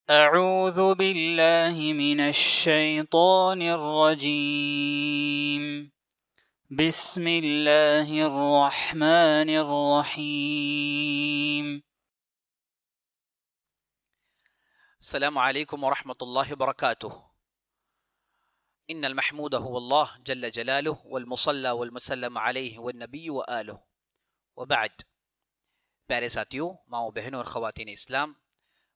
أعوذ بالله من الشيطان الرجيم بسم الله الرحمن الرحيم السلام عليكم ورحمة الله وبركاته. إن المحمود هو الله جل جلاله والمصلى والمسلم عليه والنبي وآله وبعد. پیارے ساتھیوں، ماؤں بہنوں اور خواتین اسلام،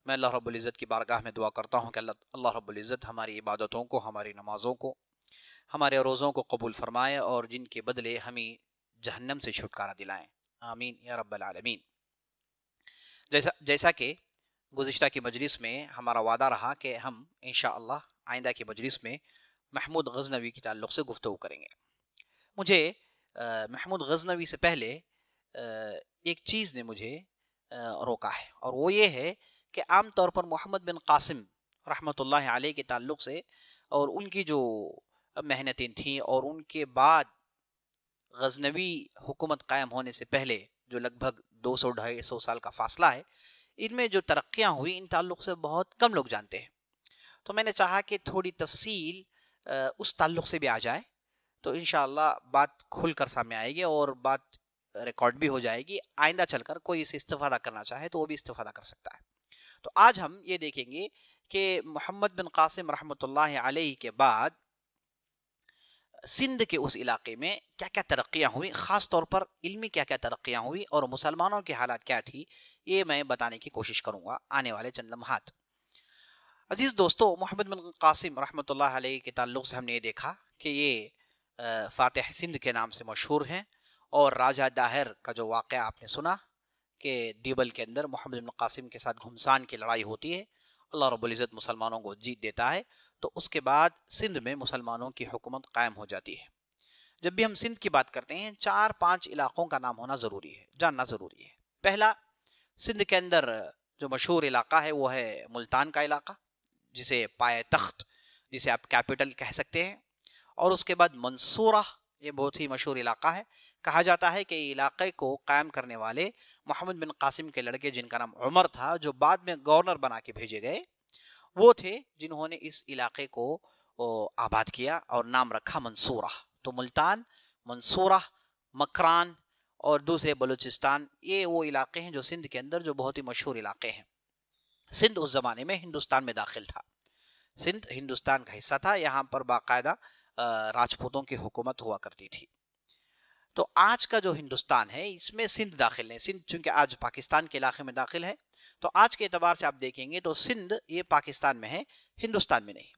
میں اللہ رب العزت کی بارگاہ میں دعا کرتا ہوں کہ اللہ رب العزت ہماری عبادتوں کو، ہماری نمازوں کو، ہمارے روزوں کو قبول فرمائے اور جن کے بدلے ہمیں جہنم سے چھٹکارا دلائیں، آمین یا رب العالمین۔ جیسا کہ گزشتہ کی مجلس میں ہمارا وعدہ رہا کہ ہم انشاءاللہ آئندہ کی مجلس میں محمود غزنوی کے تعلق سے گفتگو کریں گے۔ مجھے محمود غزنوی سے پہلے ایک چیز نے مجھے روکا ہے، اور وہ یہ ہے کہ عام طور پر محمد بن قاسم رحمۃ اللہ علیہ کے تعلق سے اور ان کی جو محنتیں تھیں اور ان کے بعد غزنوی حکومت قائم ہونے سے پہلے جو لگ بھگ 200-250 سال کا فاصلہ ہے، ان میں جو ترقیاں ہوئی ان تعلق سے بہت کم لوگ جانتے ہیں۔ تو میں نے چاہا کہ تھوڑی تفصیل اس تعلق سے بھی آ جائے تو انشاءاللہ بات کھل کر سامنے آئے گی اور بات ریکارڈ بھی ہو جائے گی۔ آئندہ چل کر کوئی اسے استفادہ کرنا چاہے تو وہ بھی استفادہ کر سکتا ہے۔ تو آج ہم یہ دیکھیں گے کہ محمد بن قاسم رحمۃ اللہ علیہ کے بعد سندھ کے اس علاقے میں کیا کیا ترقیاں ہوئی، خاص طور پر علمی کیا کیا ترقیاں ہوئی اور مسلمانوں کی حالات کیا تھی، یہ میں بتانے کی کوشش کروں گا آنے والے چند لمحات۔ عزیز دوستو، محمد بن قاسم رحمۃ اللہ علیہ کے تعلق سے ہم نے یہ دیکھا کہ یہ فاتح سندھ کے نام سے مشہور ہیں، اور راجہ داہر کا جو واقعہ آپ نے سنا کہ دیبل کے اندر محمد بن قاسم کے ساتھ گھمسان کی لڑائی ہوتی ہے، اللہ رب العزت مسلمانوں کو جیت دیتا ہے، تو اس کے بعد سندھ میں مسلمانوں کی حکومت قائم ہو جاتی ہے۔ جب بھی ہم سندھ کی بات کرتے ہیں 4-5 علاقوں کا نام ہونا ضروری ہے، جاننا ضروری ہے۔ پہلا، سندھ کے اندر جو مشہور علاقہ ہے وہ ہے ملتان کا علاقہ، جسے پائے تخت، جسے آپ کیپٹل کہہ سکتے ہیں، اور اس کے بعد منصورہ، یہ بہت ہی مشہور علاقہ ہے۔ کہا جاتا ہے کہ علاقے کو قائم کرنے والے محمد بن قاسم کے لڑکے جن کا نام عمر تھا، جو بعد میں گورنر بنا کے بھیجے گئے، وہ تھے جنہوں نے اس علاقے کو آباد کیا اور نام رکھا منصورہ۔ تو ملتان، منصورہ، مکران اور دوسرے بلوچستان، یہ وہ علاقے ہیں جو سندھ کے اندر جو بہت ہی مشہور علاقے ہیں۔ سندھ اس زمانے میں ہندوستان میں داخل تھا، سندھ ہندوستان کا حصہ تھا، یہاں پر باقاعدہ راجپوتوں کی حکومت ہوا کرتی تھی۔ تو آج کا جو ہندوستان ہے اس میں سندھ داخل ہے، سندھ چونکہ آج پاکستان کے علاقے میں داخل ہے، تو آج کے اعتبار سے آپ دیکھیں گے تو سندھ یہ پاکستان میں ہے، ہندوستان میں نہیں۔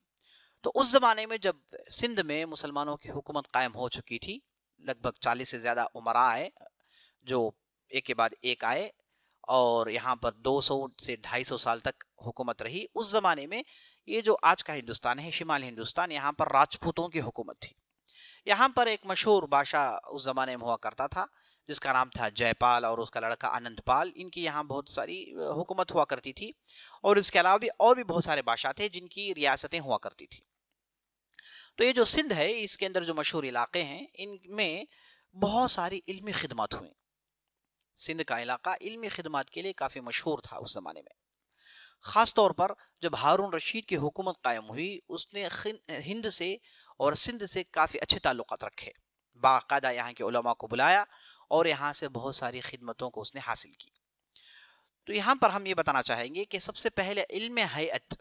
تو اس زمانے میں جب سندھ میں مسلمانوں کی حکومت قائم ہو چکی تھی، لگ بھگ 40 سے زیادہ امراء آئے جو ایک کے بعد ایک آئے، اور یہاں پر 200 سے 250 سال تک حکومت رہی۔ اس زمانے میں یہ جو آج کا ہندوستان ہے، شمال ہندوستان، یہاں پر راجپوتوں کی حکومت تھی۔ یہاں پر ایک مشہور بادشاہ اس زمانے میں ہوا کرتا تھا جس کا نام تھا جے پال، اور اس کا لڑکا آنند پال۔ ان کی یہاں بہت ساری حکومت ہوا کرتی تھی، اور اس کے علاوہ بھی اور بھی بہت سارے بادشاہ تھے جن کی ریاستیں ہوا کرتی تھی۔ تو یہ جو سندھ ہے اس کے اندر جو مشہور علاقے ہیں ان میں بہت ساری علمی خدمات ہوئیں۔ سندھ کا علاقہ علمی خدمات کے لیے کافی مشہور تھا اس زمانے میں، خاص طور پر جب ہارون رشید کی حکومت قائم ہوئی، اس نے ہند سے اور سندھ سے کافی اچھے تعلقات رکھے، باقاعدہ یہاں کے علماء کو بلایا اور یہاں سے بہت ساری خدمتوں کو اس نے حاصل کی۔ تو یہاں پر ہم یہ بتانا چاہیں گے کہ سب سے پہلے علم ہیئت،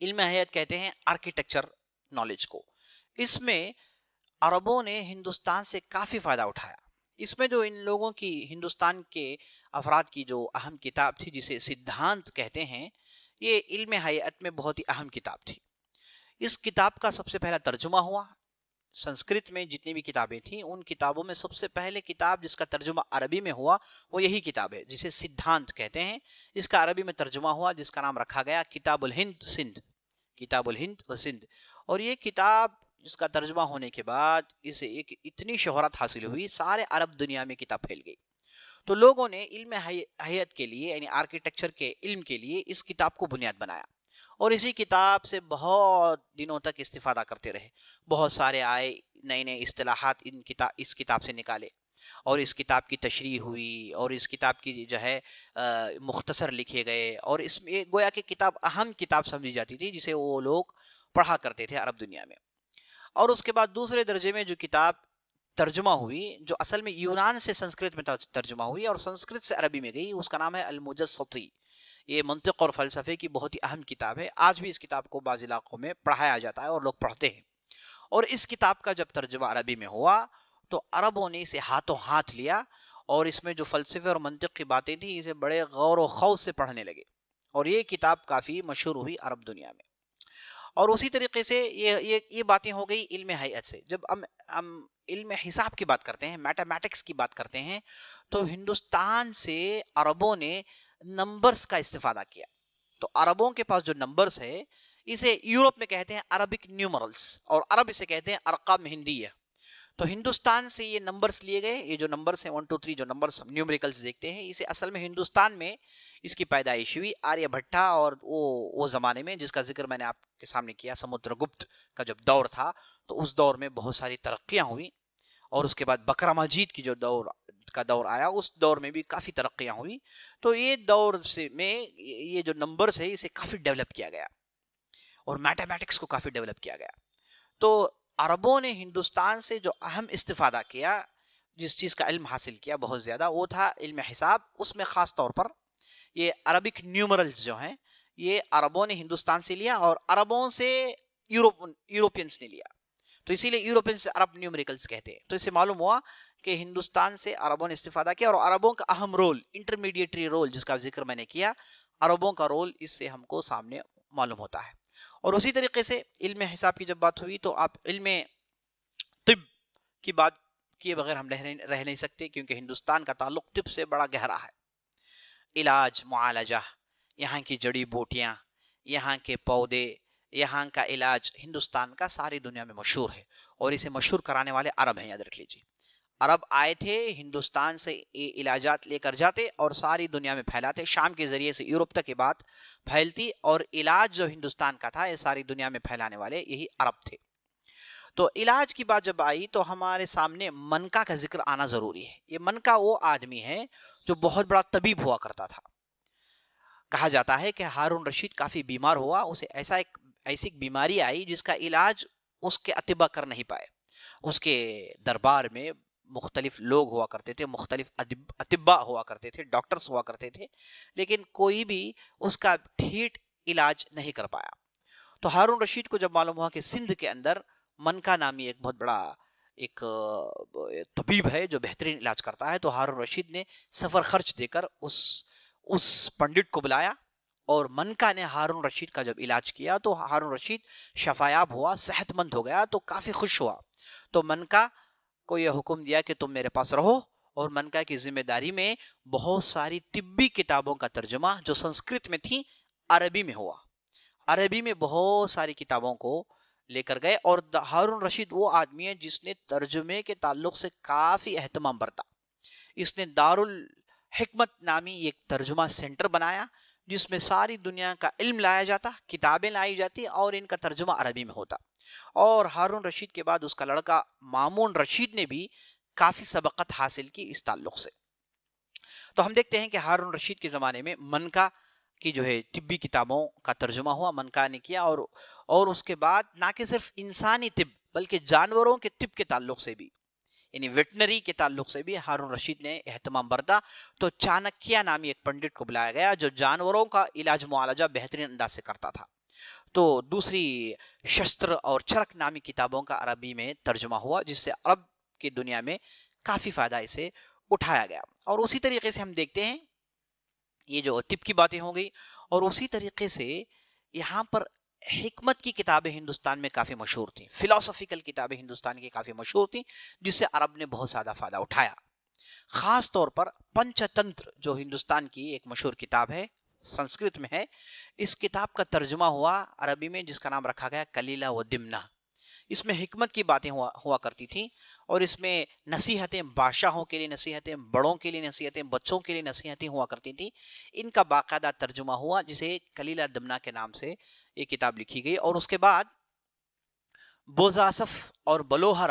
علم ہیئت کہتے ہیں آرکیٹیکچر نالج کو، اس میں عربوں نے ہندوستان سے کافی فائدہ اٹھایا۔ اس میں جو ان لوگوں کی، ہندوستان کے افراد کی جو اہم کتاب تھی جسے سدھانت کہتے ہیں، یہ علم ہیئت میں بہت ہی اہم کتاب تھی۔ اس کتاب کا سب سے پہلا ترجمہ ہوا سنسکرت میں، جتنی بھی کتابیں تھیں ان کتابوں میں سب سے پہلے کتاب جس کا ترجمہ عربی میں ہوا وہ یہی کتاب ہے جسے سدھانت کہتے ہیں۔ اس کا عربی میں ترجمہ ہوا جس کا نام رکھا گیا کتاب الہند سندھ، کتاب الہند و سندھ۔ اور یہ کتاب جس کا ترجمہ ہونے کے بعد اسے ایک اتنی شہرت حاصل ہوئی، سارے عرب دنیا میں کتاب پھیل گئی۔ تو لوگوں نے علم ہیئت کے لیے یعنی آرکیٹیکچر کے علم کے لیے اس کتاب کو بنیاد بنایا، اور اسی کتاب سے بہت دنوں تک استفادہ کرتے رہے۔ بہت سارے آئے، نئے نئے اصطلاحات اس کتاب سے نکالے، اور اس کتاب کی تشریح ہوئی اور اس کتاب کی جو ہے مختصر لکھے گئے، اور اس میں گویا کہ کتاب اہم کتاب سمجھی جاتی تھی جسے وہ لوگ پڑھا کرتے تھے عرب دنیا میں۔ اور اس کے بعد دوسرے درجے میں جو کتاب ترجمہ ہوئی، جو اصل میں یونان سے سنسکرت میں ترجمہ ہوئی اور سنسکرت سے عربی میں گئی، اس کا نام ہے المجسطی۔ یہ منطق اور فلسفے کی بہت ہی اہم کتاب ہے، آج بھی اس کتاب کو بعض علاقوں میں پڑھایا جاتا ہے اور لوگ پڑھتے ہیں۔ اور اس کتاب کا جب ترجمہ عربی میں ہوا تو عربوں نے اسے ہاتھوں ہاتھ لیا، اور اس میں جو فلسفے اور منطق کی باتیں تھیں اسے بڑے غور و خوض سے پڑھنے لگے، اور یہ کتاب کافی مشہور ہوئی عرب دنیا میں۔ اور اسی طریقے سے یہ باتیں ہو گئی علم ہیئت سے۔ جب ہم علم حساب کی بات کرتے ہیں، میتھمیٹکس کی بات کرتے ہیں، تو ہندوستان سے عربوں نے نمبرز کا استفادہ کیا۔ تو عربوں کے پاس جو نمبرز ہے اسے یورپ میں کہتے ہیں عربک نیومرلز، اور عرب اسے کہتے ہیں ارقام ہندیہ۔ تو ہندوستان سے یہ نمبرز لیے گئے، یہ جو نمبرز ہیں 1 2 3 جو نمبرز نیومریکلز دیکھتے ہیں، اسے اصل میں ہندوستان میں اس کی پیدائش ہوئی آریہ بھٹا اور وہ زمانے میں جس کا ذکر میں نے آپ کے سامنے کیا، سمدر گپت کا جب دور تھا، تو اس دور میں بہت ساری ترقیاں ہوئی، اور اس کے بعد بکرامجید کی جو دور آیا، اس دور میں بھی کافی ترقیاں ہوئی۔ تو یہ دور سے میں یہ جو نمبرز ہے اسے کافی ڈیولپ کیا گیا، اور میتھمیٹکس کو کافی ڈیولپ کیا گیا۔ تو عربوں نے ہندوستان سے جو اہم استفادہ کیا، جس چیز کا علم حاصل کیا بہت زیادہ، وہ تھا علم حساب۔ اس میں خاص طور پر یہ عربک نیومرلز جو ہیں یہ عربوں نے ہندوستان سے لیا، اور عربوں سے یوروپینس نے لیا، تو اسی لیے یوروپین سے عرب نیومریکلز کہتے ہیں۔ تو اس سے معلوم ہوا کہ ہندوستان سے عربوں نے استفادہ کیا، اور عربوں کا اہم رول، انٹرمیڈیٹری رول جس کا ذکر میں نے کیا، عربوں کا رول اس سے ہم کو سامنے معلوم ہوتا ہے۔ اور اسی طریقے سے علم حساب کی جب بات ہوئی تو آپ علم طب کی بات کیے بغیر ہم رہ نہیں سکتے، کیونکہ ہندوستان کا تعلق طب سے بڑا گہرا ہے۔ علاج، معالجہ، یہاں کی جڑی بوٹیاں، یہاں کے پودے، یہاں کا علاج ہندوستان کا ساری دنیا میں مشہور ہے، اور اسے مشہور کرانے والے عرب ہیں، یاد رکھ لیجیے۔ عرب آئے تھے ہندوستان سے علاجات لے کر جاتے اور ساری دنیا میں پھیلاتے، شام کے ذریعے سے یورپ تک یہ بات پھیلتی، اور علاج جو ہندوستان کا تھا یہ ساری دنیا میں پھیلانے والے یہی عرب تھے۔ تو علاج کی بات جب آئی تو ہمارے سامنے منکا کا ذکر آنا ضروری ہے۔ یہ منکا وہ آدمی ہے جو بہت بڑا طبیب ہوا کرتا تھا۔ کہا جاتا ہے کہ ہارون رشید کافی بیمار ہوا، اسے ایسی بیماری آئی جس کا علاج اس کے اطباء کر نہیں پائے۔ اس کے دربار میں مختلف لوگ ہوا کرتے تھے، مختلف اطباء ہوا کرتے تھے، ڈاکٹرز ہوا کرتے تھے، لیکن کوئی بھی اس کا ٹھیک علاج نہیں کر پایا۔ تو ہارون رشید کو جب معلوم ہوا کہ سندھ کے اندر منکا نامی ایک بہت بڑا ایک طبیب ہے جو بہترین علاج کرتا ہے، تو ہارون رشید نے سفر خرچ دے کر اس پنڈت کو بلایا، اور منکا نے ہارون رشید کا جب علاج کیا تو ہارون رشید شفایاب ہوا، صحت مند ہو گیا، تو کافی خوش ہوا۔ تو منکا کو یہ حکم دیا کہ تم میرے پاس رہو، اور منکا کی ذمہ داری میں بہت ساری طبی کتابوں کا ترجمہ جو سنسکرت میں تھی عربی میں ہوا۔ عربی میں بہت ساری کتابوں کو لے کر گئے، اور ہارون رشید وہ آدمی ہے جس نے ترجمے کے تعلق سے کافی اہتمام برتا۔ اس نے دارالحکمت نامی ایک ترجمہ سینٹر بنایا جس میں ساری دنیا کا علم لایا جاتا، کتابیں لائی جاتی، اور ان کا ترجمہ عربی میں ہوتا۔ اور ہارون رشید کے بعد اس کا لڑکا مامون رشید نے بھی کافی سبقت حاصل کی اس تعلق سے۔ تو ہم دیکھتے ہیں کہ ہارون رشید کے زمانے میں منکا کی جو ہے طبی کتابوں کا ترجمہ ہوا، منکا نے کیا، اور اس کے بعد نہ کہ صرف انسانی طب بلکہ جانوروں کے طب کے تعلق سے بھی، یعنی ویٹنری کے تعلق سے بھی ہارون رشید نے اہتمام برتا۔ تو چانکیہ نامی ایک پنڈت کو بلایا گیا جو جانوروں کا علاج معالجہ بہترین انداز سے کرتا تھا۔ تو دوسری شستر اور چرک نامی کتابوں کا عربی میں ترجمہ ہوا، جس سے عرب کی دنیا میں کافی فائدہ اسے اٹھایا گیا۔ اور اسی طریقے سے ہم دیکھتے ہیں یہ جو طب کی باتیں ہو گئی، اور اسی طریقے سے یہاں پر حکمت کی کتابیں ہندوستان میں کافی مشہور تھیں، فلسافیکل کتابیں ہندوستان کی کافی مشہور تھیں، جس سے عرب نے بہت زیادہ فائدہ اٹھایا۔ خاص طور پر پنچ تنتر جو ہندوستان کی ایک مشہور کتاب ہے، سنسکرت میں ہے، اس کتاب کا ترجمہ ہوا عربی میں جس کا نام رکھا گیا کلیلہ و دمنہ۔ اس میں حکمت کی باتیں ہوا کرتی تھیں، اور اس میں نصیحتیں، بادشاہوں کے لیے نصیحتیں، بڑوں کے لیے نصیحتیں، بچوں کے لیے نصیحتیں ہوا کرتی تھیں۔ ان کا باقاعدہ ترجمہ ہوا جسے کلیلہ دمنہ کے نام سے یہ کتاب لکھی گئی۔ اور اس کے بعد بوزاسف اور بلوہر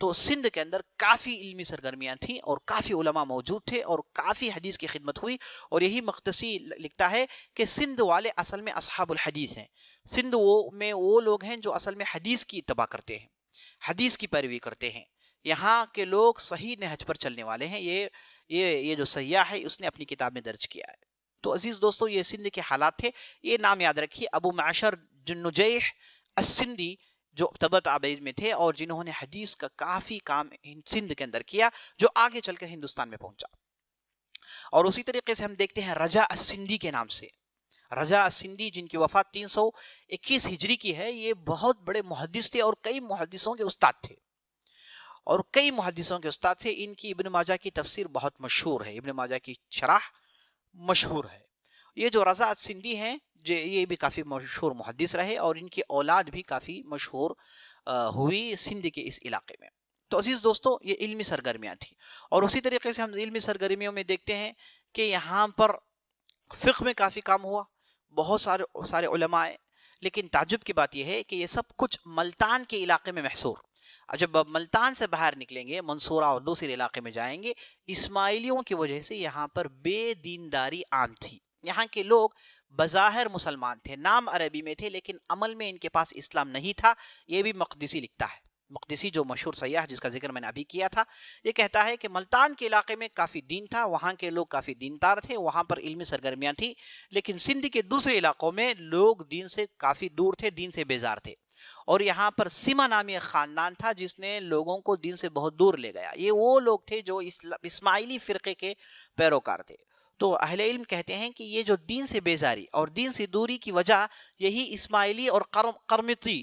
تو سندھ کے اندر کافی علمی سرگرمیاں تھیں اور کافی علماء موجود تھے اور کافی حدیث کی خدمت ہوئی. اور یہی مقدسی لکھتا ہے کہ سندھ والے اصل میں اصحاب الحدیث ہیں. سندھ میں وہ لوگ ہیں جو اصل میں حدیث کی اتباع کرتے ہیں, حدیث کی پیروی کرتے ہیں. یہاں کے لوگ صحیح نہج پر چلنے والے ہیں. یہ جو سیاح ہے اس نے اپنی کتاب میں درج کیا ہے. تو عزیز دوستو, یہ سندھ کے حالات تھے. یہ نام یاد رکھیے, ابو معشر جنجیح السندی جو تبت عبید میں تھے اور جنہوں نے حدیث کا کافی کام سندھ کے اندر کیا, جو آگے چل کر ہندوستان میں پہنچا. اور اسی طریقے سے ہم دیکھتے ہیں رجا السندی کے نام سے. رجا السندی جن کی وفات 321 ہجری کی ہے, یہ بہت بڑے محدث تھے اور کئی محدثوں کے استاد تھے. ان کی ابن ماجہ کی تفسیر بہت مشہور ہے, ابن ماجہ کی شرح مشہور ہے. یہ جو رضا السندی ہیں یہ بھی کافی مشہور محدث رہے اور ان کی اولاد بھی کافی مشہور ہوئی سندھ کے اس علاقے میں. تو عزیز دوستو, یہ علمی سرگرمیاں تھیں. اور اسی طریقے سے ہم علمی سرگرمیوں میں دیکھتے ہیں کہ یہاں پر فقہ میں کافی کام ہوا, بہت سارے علماء آئے. لیکن تعجب کی بات یہ ہے کہ یہ سب کچھ ملتان کے علاقے میں محصور. جب ملتان سے باہر نکلیں گے, منصورہ اور دوسرے علاقے میں جائیں گے, اسماعیلیوں کی وجہ سے یہاں پر بے دینداری عام تھی. یہاں کے لوگ بظاہر مسلمان تھے, نام عربی میں تھے, لیکن عمل میں ان کے پاس اسلام نہیں تھا. یہ بھی مقدسی لکھتا ہے. مقدسی جو مشہور سیاح جس کا ذکر میں نے ابھی کیا تھا, یہ کہتا ہے کہ ملتان کے علاقے میں کافی دین تھا, وہاں کے لوگ کافی دیندار تھے, وہاں پر علمی سرگرمیاں تھیں. لیکن سندھ کے دوسرے علاقوں میں لوگ دین سے کافی دور تھے, دین سے بیزار تھے. اور یہاں پر سما نامی ایک خاندان تھا جس نے لوگوں کو دین سے بہت دور لے گیا. یہ وہ لوگ تھے جو اسماعیلی فرقے کے پیروکار تھے. تو اہل علم کہتے ہیں کہ یہ جو دین سے بیزاری اور دین سے دوری کی وجہ یہی اسماعیلی اور قرمطی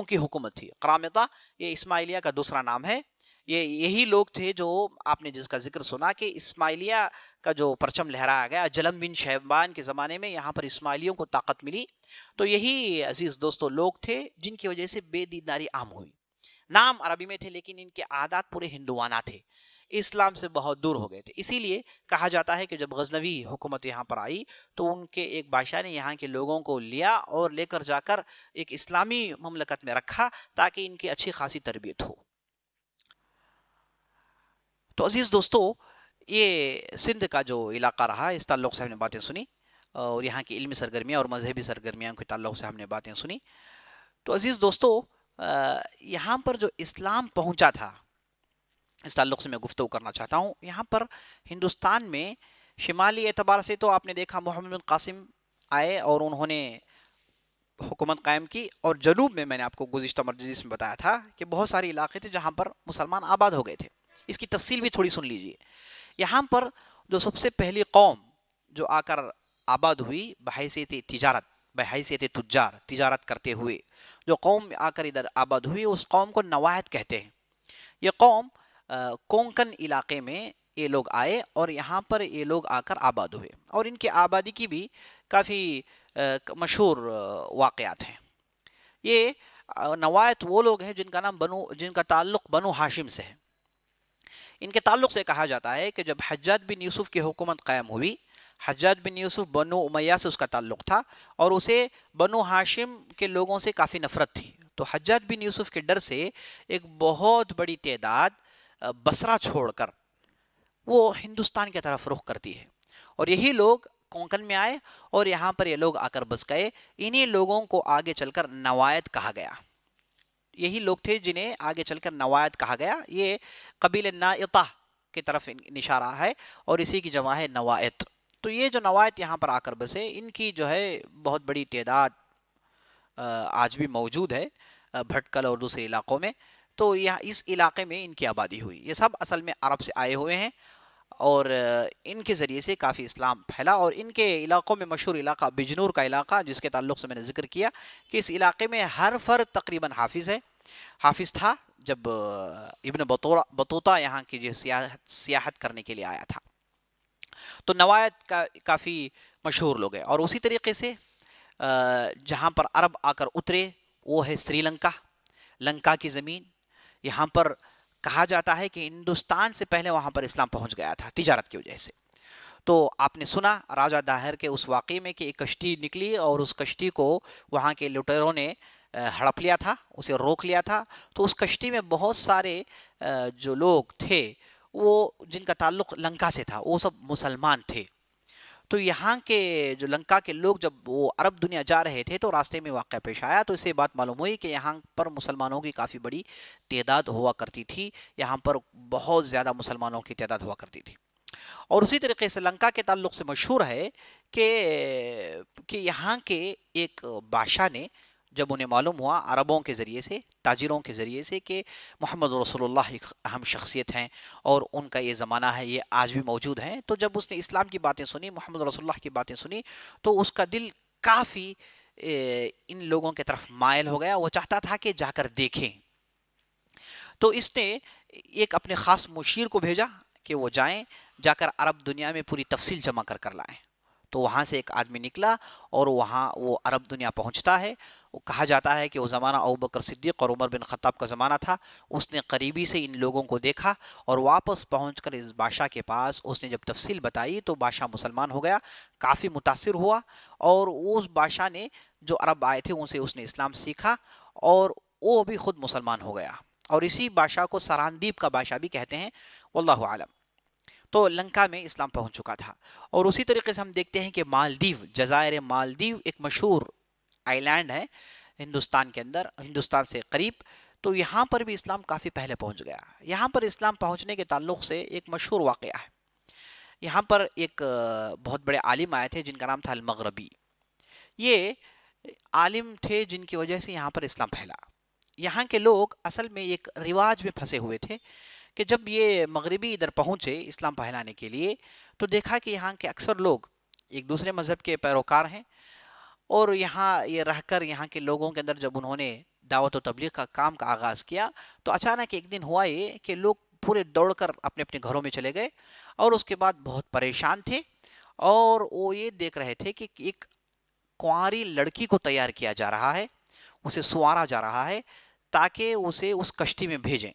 کی حکومت تھی. قرامطہ یہ اسماعیلیہ کا دوسرا نام ہے. یہی لوگ تھے جو آپ نے جس کا ذکر سنا کہ اسماعیلیہ کا جو پرچم لہرایا گیا جلم بن شیبان کے زمانے میں, یہاں پر اسماعیلیوں کو طاقت ملی. تو یہی عزیز دوستو لوگ تھے جن کی وجہ سے بے دینداری عام ہوئی. نام عربی میں تھے لیکن ان کے عادات پورے ہندوانہ تھے, اسلام سے بہت دور ہو گئے تھے. اسی لیے کہا جاتا ہے کہ جب غزنوی حکومت یہاں پر آئی تو ان کے ایک بادشاہ نے یہاں کے لوگوں کو لیا اور لے کر جا کر ایک اسلامی مملکت میں رکھا تاکہ ان کی اچھی خاصی تربیت ہو. تو عزیز دوستو, یہ سندھ کا جو علاقہ رہا, اس تعلق سے ہم نے باتیں سنی اور یہاں کی علمی سرگرمیاں اور مذہبی سرگرمیاں کے تعلق سے ہم نے باتیں سنی. تو عزیز دوستو, یہاں پر جو اسلام پہنچا تھا اس تعلق سے میں گفتگو کرنا چاہتا ہوں. یہاں پر ہندوستان میں شمالی اعتبار سے تو آپ نے دیکھا محمد بن قاسم آئے اور انہوں نے حکومت قائم کی, اور جنوب میں میں نے آپ کو گزشتہ مجلس میں بتایا تھا کہ بہت سارے علاقے تھے جہاں پر مسلمان آباد ہو گئے تھے. اس کی تفصیل بھی تھوڑی سن لیجئے. یہاں پر جو سب سے پہلی قوم جو آ کر آباد ہوئی بحیثیت تجار, تجارت کرتے ہوئے جو قوم آ کر ادھر آباد ہوئی, اس قوم کو نواحد کہتے ہیں. یہ قوم کونکن علاقے میں یہ لوگ آئے اور یہاں پر یہ لوگ آ کر آباد ہوئے, اور ان کی آبادی کی بھی کافی مشہور واقعات ہیں. یہ نوایت وہ لوگ ہیں جن کا تعلق بنو ہاشم سے ہے. ان کے تعلق سے کہا جاتا ہے کہ جب حجاج بن یوسف کی حکومت قائم ہوئی, حجاج بن یوسف بنو امیہ سے اس کا تعلق تھا اور اسے بنو ہاشم کے لوگوں سے کافی نفرت تھی. تو حجاج بن یوسف کے ڈر سے ایک بہت بڑی تعداد بصرہ چھوڑ کر وہ ہندوستان کی طرف رخ کرتی ہے, اور یہی لوگ کونکن میں آئے اور یہاں پر یہ لوگ آ کر بس گئے. انہی لوگوں کو آگے چل کر نوائد کہا گیا. یہی لوگ تھے جنہیں آگے چل کر نوائد کہا گیا. یہ قبیل نائطہ کی طرف اشارہ ہے اور اسی کی جمع ہے نوائط. تو یہ جو نوائط یہاں پر آ کر بسے, ان کی جو ہے بہت بڑی تعداد آج بھی موجود ہے بھٹکل اور دوسرے علاقوں میں. تو یہاں اس علاقے میں ان کی آبادی ہوئی. یہ سب اصل میں عرب سے آئے ہوئے ہیں اور ان کے ذریعے سے کافی اسلام پھیلا. اور ان کے علاقوں میں مشہور علاقہ بجنور کا علاقہ, جس کے تعلق سے میں نے ذکر کیا کہ اس علاقے میں ہر فرد تقریباً حافظ تھا جب ابن بطوطہ یہاں کی جو سیاحت کرنے کے لیے آیا تھا. تو نوائد کا کافی مشہور لوگ ہیں. اور اسی طریقے سے جہاں پر عرب آ کر اترے وہ ہے سری لنکا کی زمین. یہاں پر کہا جاتا ہے کہ ہندوستان سے پہلے وہاں پر اسلام پہنچ گیا تھا تجارت کی وجہ سے. تو آپ نے سنا راجہ داہر کے اس واقعے میں کہ ایک کشتی نکلی اور اس کشتی کو وہاں کے لٹیروں نے ہڑپ لیا تھا, اسے روک لیا تھا. تو اس کشتی میں بہت سارے جو لوگ تھے وہ جن کا تعلق لنکا سے تھا وہ سب مسلمان تھے. تو یہاں کے جو لنکا کے لوگ جب وہ عرب دنیا جا رہے تھے تو راستے میں واقعہ پیش آیا, تو اس سے بات معلوم ہوئی کہ یہاں پر مسلمانوں کی کافی بڑی تعداد ہوا کرتی تھی, یہاں پر بہت زیادہ مسلمانوں کی تعداد ہوا کرتی تھی. اور اسی طریقے سے لنکا کے تعلق سے مشہور ہے کہ یہاں کے ایک بادشاہ نے جب انہیں معلوم ہوا عربوں کے ذریعے سے, تاجروں کے ذریعے سے, کہ محمد رسول اللہ ایک اہم شخصیت ہیں اور ان کا یہ زمانہ ہے, یہ آج بھی موجود ہیں, تو جب اس نے اسلام کی باتیں سنی, محمد رسول اللہ کی باتیں سنی, تو اس کا دل کافی ان لوگوں کی طرف مائل ہو گیا. وہ چاہتا تھا کہ جا کر دیکھیں. تو اس نے ایک اپنے خاص مشیر کو بھیجا کہ وہ جائیں, جا کر عرب دنیا میں پوری تفصیل جمع کر لائیں. تو وہاں سے ایک آدمی نکلا اور وہاں وہ عرب دنیا پہنچتا ہے. وہ کہا جاتا ہے کہ وہ زمانہ ابوبکر صدیق اور عمر بن خطاب کا زمانہ تھا. اس نے قریبی سے ان لوگوں کو دیکھا اور واپس پہنچ کر اس بادشاہ کے پاس اس نے جب تفصیل بتائی تو بادشاہ مسلمان ہو گیا, کافی متاثر ہوا, اور اس بادشاہ نے جو عرب آئے تھے ان سے اس نے اسلام سیکھا اور وہ بھی خود مسلمان ہو گیا. اور اسی بادشاہ کو سراندیپ کا بادشاہ بھی کہتے ہیں, واللہ عالم. تو لنکا میں اسلام پہنچ چکا تھا. اور اسی طریقے سے ہم دیکھتے ہیں کہ مالدیو, جزائر مالدیو ایک مشہور آئی لینڈ ہے ہندوستان کے اندر, ہندوستان سے قریب. تو یہاں پر بھی اسلام کافی پہلے پہنچ گیا. یہاں پر اسلام پہنچنے کے تعلق سے ایک مشہور واقعہ ہے. یہاں پر ایک بہت بڑے عالم آئے تھے جن کا نام تھا المغربی. یہ عالم تھے جن کی وجہ سے یہاں پر اسلام پھیلا. یہاں کے لوگ اصل میں ایک رواج میں پھنسے ہوئے تھے کہ جب یہ مغربی ادھر پہنچے اسلام پھیلانے کے لیے تو دیکھا کہ یہاں کے اکثر لوگ ایک دوسرے مذہب کے پیروکار ہیں, اور یہاں یہ رہ کر یہاں کے لوگوں کے اندر جب انہوں نے دعوت و تبلیغ کا کام کا آغاز کیا تو اچانک ایک دن ہوا یہ کہ لوگ پورے دوڑ کر اپنے اپنے گھروں میں چلے گئے, اور اس کے بعد بہت پریشان تھے, اور وہ یہ دیکھ رہے تھے کہ ایک کنواری لڑکی کو تیار کیا جا رہا ہے, اسے سوارا جا رہا ہے تاکہ اسے اس کشتی میں بھیجیں.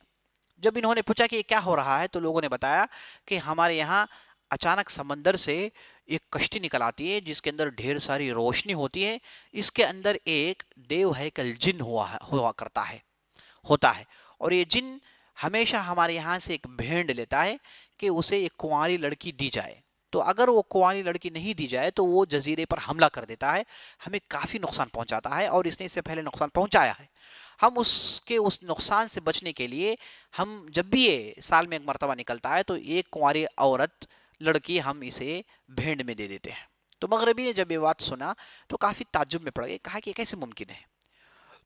جب انہوں نے پوچھا کہ یہ کیا ہو رہا ہے تو لوگوں نے بتایا کہ ہمارے یہاں اچانک سمندر سے ایک کشتی نکل آتی ہے جس کے اندر ڈھیر ساری روشنی ہوتی ہے, اس کے اندر ایک دیو ہیکل جن ہوا کرتا ہے, ہوتا ہے, اور یہ جن ہمیشہ ہمارے یہاں سے ایک بھینڈ لیتا ہے کہ اسے ایک کنواری لڑکی دی جائے. تو اگر وہ کنواری لڑکی نہیں دی جائے تو وہ جزیرے پر حملہ کر دیتا ہے, ہمیں کافی نقصان پہنچاتا ہے, اور اس نے اس سے پہلے نقصان پہنچایا ہے. ہم اس نقصان سے بچنے کے لیے ہم جب بھی یہ سال میں ایک مرتبہ نکلتا ہے تو ایک کنواری عورت لڑکی ہم اسے بھینڈ میں دے دیتے ہیں. تو مغربی نے جب یہ بات سنا تو کافی تعجب میں پڑ گئے, کہا کہ یہ کیسے ممکن ہے.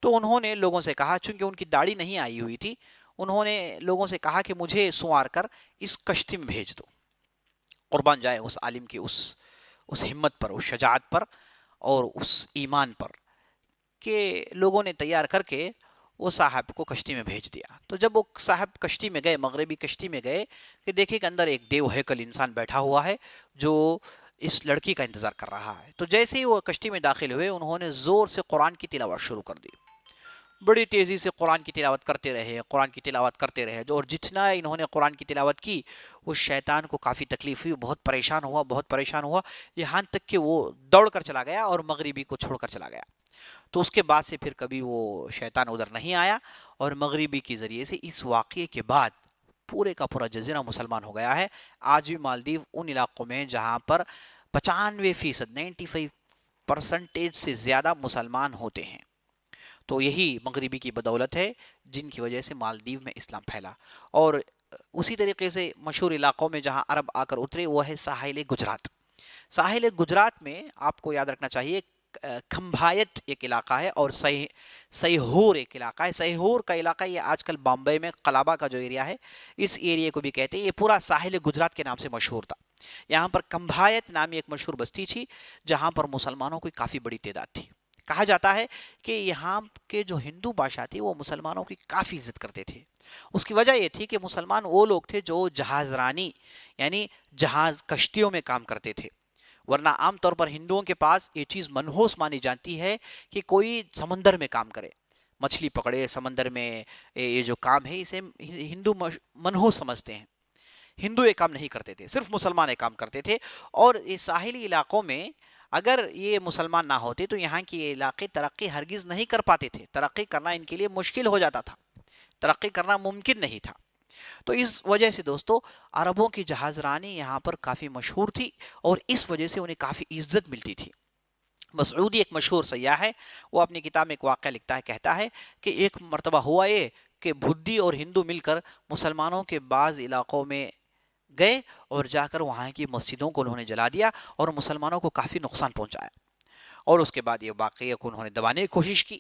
تو انہوں نے لوگوں سے کہا, چونکہ ان کی داڑھی نہیں آئی ہوئی تھی, انہوں نے لوگوں سے کہا کہ مجھے سوار کر اس کشتی میں بھیج دو. قربان جائے اس عالم کی اس ہمت پر, اس شجاعت پر, اور اس ایمان پر, کہ لوگوں نے تیار کر کے وہ صاحب کو کشتی میں بھیج دیا. تو جب وہ صاحب کشتی میں گئے, مغربی کشتی میں گئے, کہ دیکھے کہ اندر ایک دیو ہیکل انسان بیٹھا ہوا ہے جو اس لڑکی کا انتظار کر رہا ہے. تو جیسے ہی وہ کشتی میں داخل ہوئے انہوں نے زور سے قرآن کی تلاوت شروع کر دی, بڑی تیزی سے قرآن کی تلاوت کرتے رہے, قرآن کی تلاوت کرتے رہے. اور جتنا انہوں نے قرآن کی تلاوت کی اس شیطان کو کافی تکلیف ہوئی, بہت پریشان ہوا, بہت پریشان ہوا, یہاں تک کہ وہ دوڑ کر چلا گیا اور مغربی کو چھوڑ کر چلا گیا. تو اس کے بعد سے پھر کبھی وہ شیطان ادھر نہیں آیا, اور مغربی کے ذریعے سے اس واقعے کے بعد پورے کا پورا جزیرہ مسلمان ہو گیا ہے. آج بھی مالدیو ان علاقوں میں جہاں پر 95%, 95% سے زیادہ مسلمان ہوتے ہیں. تو یہی مغربی کی بدولت ہے جن کی وجہ سے مالدیو میں اسلام پھیلا. اور اسی طریقے سے مشہور علاقوں میں جہاں عرب آ کر اترے وہ ہے ساحل گجرات. ساحل گجرات میں آپ کو یاد رکھنا چاہیے کھمبھایت ایک علاقہ ہے اور سیہور ایک علاقہ ہے. سیہور کا علاقہ یہ آج کل بامبے میں قلابہ کا جو ایریا ہے اس ایریے کو بھی کہتے ہیں. یہ پورا ساحل گجرات کے نام سے مشہور تھا. یہاں پر کھمبھایت نامی ایک مشہور بستی تھی جہاں پر مسلمانوں کی کافی بڑی تعداد تھی. کہا جاتا ہے کہ یہاں کے جو ہندو بادشاہ تھے وہ مسلمانوں کی کافی عزت کرتے تھے. اس کی وجہ یہ تھی کہ مسلمان وہ لوگ تھے جو جہاز رانی یعنی جہاز کشتیوں میں کام کرتے تھے, ورنہ عام طور پر ہندوؤں کے پاس یہ چیز منحوس مانی جاتی ہے کہ کوئی سمندر میں کام کرے, مچھلی پکڑے سمندر میں, یہ جو کام ہے اسے ہندو منحوس سمجھتے ہیں. ہندو یہ کام نہیں کرتے تھے, صرف مسلمان یہ کام کرتے تھے. اور اس ساحلی علاقوں میں اگر یہ مسلمان نہ ہوتے تو یہاں کی علاقے ترقی ہرگز نہیں کر پاتے تھے, ترقی کرنا ان کے لیے مشکل ہو جاتا تھا, ترقی کرنا ممکن نہیں تھا. تو اس وجہ سے دوستو عربوں کی جہاز رانی یہاں پر کافی مشہور تھی اور اس وجہ سے انہیں کافی عزت ملتی تھی۔ مسعودی ایک مشہور سیاح ہے، وہ اپنی کتاب میں ایک واقعہ لکھتا ہے، کہتا ہے کہ ایک مرتبہ ہوا یہ کہ بدھی اور ہندو مل کر مسلمانوں کے بعض علاقوں میں گئے اور جا کر وہاں کی مسجدوں کو انہوں نے جلا دیا اور مسلمانوں کو کافی نقصان پہنچایا، اور اس کے بعد یہ واقعے کو انہوں نے دبانے کی کوشش کی،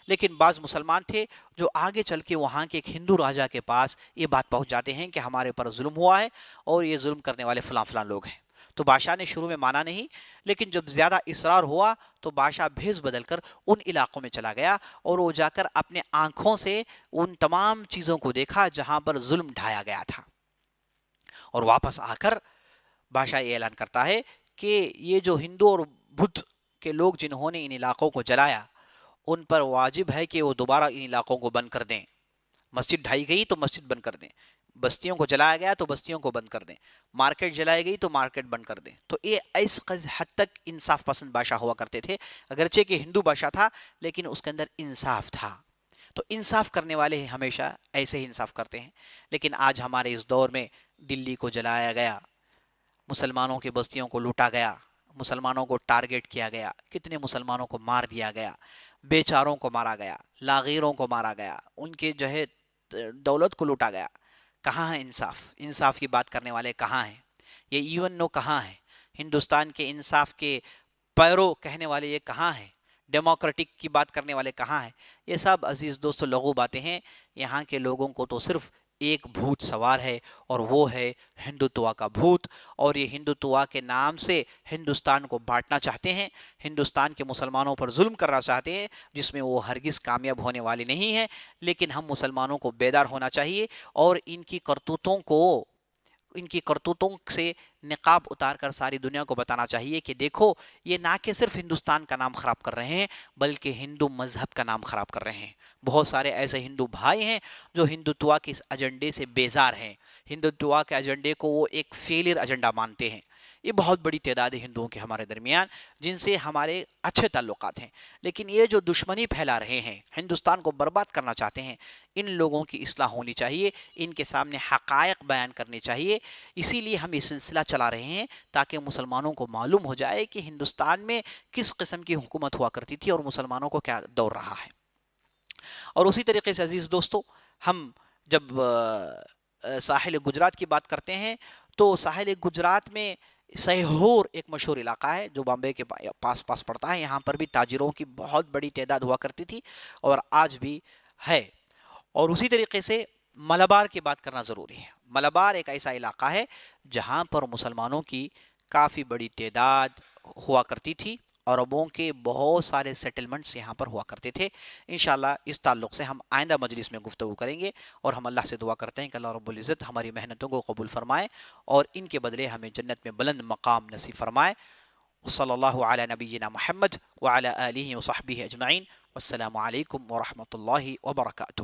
لیکن بعض مسلمان تھے جو آگے چل کے وہاں کے ایک ہندو راجا کے پاس یہ بات پہنچ جاتے ہیں کہ ہمارے پر ظلم ہوا ہے اور یہ ظلم کرنے والے فلاں فلاں لوگ ہیں۔ تو بادشاہ نے شروع میں مانا نہیں، لیکن جب زیادہ اصرار ہوا تو بادشاہ بھیس بدل کر ان علاقوں میں چلا گیا اور وہ جا کر اپنے آنکھوں سے ان تمام چیزوں کو دیکھا جہاں پر ظلم ڈھایا گیا تھا، اور واپس آ کر بادشاہ یہ اعلان کرتا ہے کہ یہ جو ہندو اور بدھ کے لوگ جنہوں نے ان علاقوں کو جلایا ان پر واجب ہے کہ وہ دوبارہ ان علاقوں کو بند کر دیں، مسجد ڈھائی گئی تو مسجد بند کر دیں، بستیوں کو جلایا گیا تو بستیوں کو بند کر دیں، مارکیٹ جلائی گئی تو مارکیٹ بند کر دیں۔ تو یہ اس حد تک انصاف پسند بادشاہ ہوا کرتے تھے، اگرچہ کہ ہندو بادشاہ تھا لیکن اس کے اندر انصاف تھا۔ تو انصاف کرنے والے ہمیشہ ایسے ہی انصاف کرتے ہیں، لیکن آج ہمارے اس دور میں دلی کو جلایا گیا، مسلمانوں کی بستیوں کو لوٹا گیا، مسلمانوں کو ٹارگٹ کیا گیا، کتنے مسلمانوں کو مار دیا گیا، بیچاروں کو مارا گیا، لاغیروں کو مارا گیا، ان کے جو ہے دولت کو لوٹا گیا۔ کہاں ہے انصاف؟ انصاف کی بات کرنے والے کہاں ہیں؟ یہ ایون نو کہاں ہے؟ ہندوستان کے انصاف کے پیرو کہنے والے یہ کہاں ہیں؟ ڈیموکریٹک کی بات کرنے والے کہاں ہیں؟ یہ سب عزیز دوستو لغو باتیں ہیں۔ یہاں کے لوگوں کو تو صرف ایک بھوت سوار ہے اور وہ ہے ہندوتوا کا بھوت، اور یہ ہندوتوا کے نام سے ہندوستان کو بانٹنا چاہتے ہیں، ہندوستان کے مسلمانوں پر ظلم کرنا چاہتے ہیں، جس میں وہ ہرگز کامیاب ہونے والے نہیں ہیں۔ لیکن ہم مسلمانوں کو بیدار ہونا چاہیے اور ان کی کرتوتوں سے نقاب اتار کر ساری دنیا کو بتانا چاہیے کہ دیکھو یہ نہ کہ صرف ہندوستان کا نام خراب کر رہے ہیں بلکہ ہندو مذہب کا نام خراب کر رہے ہیں۔ بہت سارے ایسے ہندو بھائی ہیں جو ہندوتوا کے اس ایجنڈے سے بیزار ہیں، ہندوتوا کے ایجنڈے کو وہ ایک فیلئر ایجنڈا مانتے ہیں۔ یہ بہت بڑی تعداد ہے ہندوؤں کے ہمارے درمیان جن سے ہمارے اچھے تعلقات ہیں، لیکن یہ جو دشمنی پھیلا رہے ہیں، ہندوستان کو برباد کرنا چاہتے ہیں، ان لوگوں کی اصلاح ہونی چاہیے، ان کے سامنے حقائق بیان کرنے چاہیے۔ اسی لیے ہم یہ سلسلہ چلا رہے ہیں تاکہ مسلمانوں کو معلوم ہو جائے کہ ہندوستان میں کس قسم کی حکومت ہوا کرتی تھی اور مسلمانوں کو کیا دور رہا ہے۔ اور اسی طریقے سے عزیز دوستو، ہم جب ساحل گجرات کی بات کرتے ہیں تو ساحل گجرات میں سیہور ایک مشہور علاقہ ہے جو بامبے کے پاس پڑتا ہے، یہاں پر بھی تاجروں کی بہت بڑی تعداد ہوا کرتی تھی اور آج بھی ہے۔ اور اسی طریقے سے ملبار کی بات کرنا ضروری ہے۔ ملبار ایک ایسا علاقہ ہے جہاں پر مسلمانوں کی کافی بڑی تعداد ہوا کرتی تھی، عربوں کے بہت سارے سیٹلمنٹس یہاں پر ہوا کرتے تھے۔ انشاءاللہ اس تعلق سے ہم آئندہ مجلس میں گفتگو کریں گے، اور ہم اللہ سے دعا کرتے ہیں کہ اللہ رب العزت ہماری محنتوں کو قبول فرمائے اور ان کے بدلے ہمیں جنت میں بلند مقام نصیب فرمائے۔ صلی اللہ علی نبینا محمد وعلی آلہ وصحبہ اجمعین، والسلام علیکم ورحمۃ اللہ وبرکاتہ۔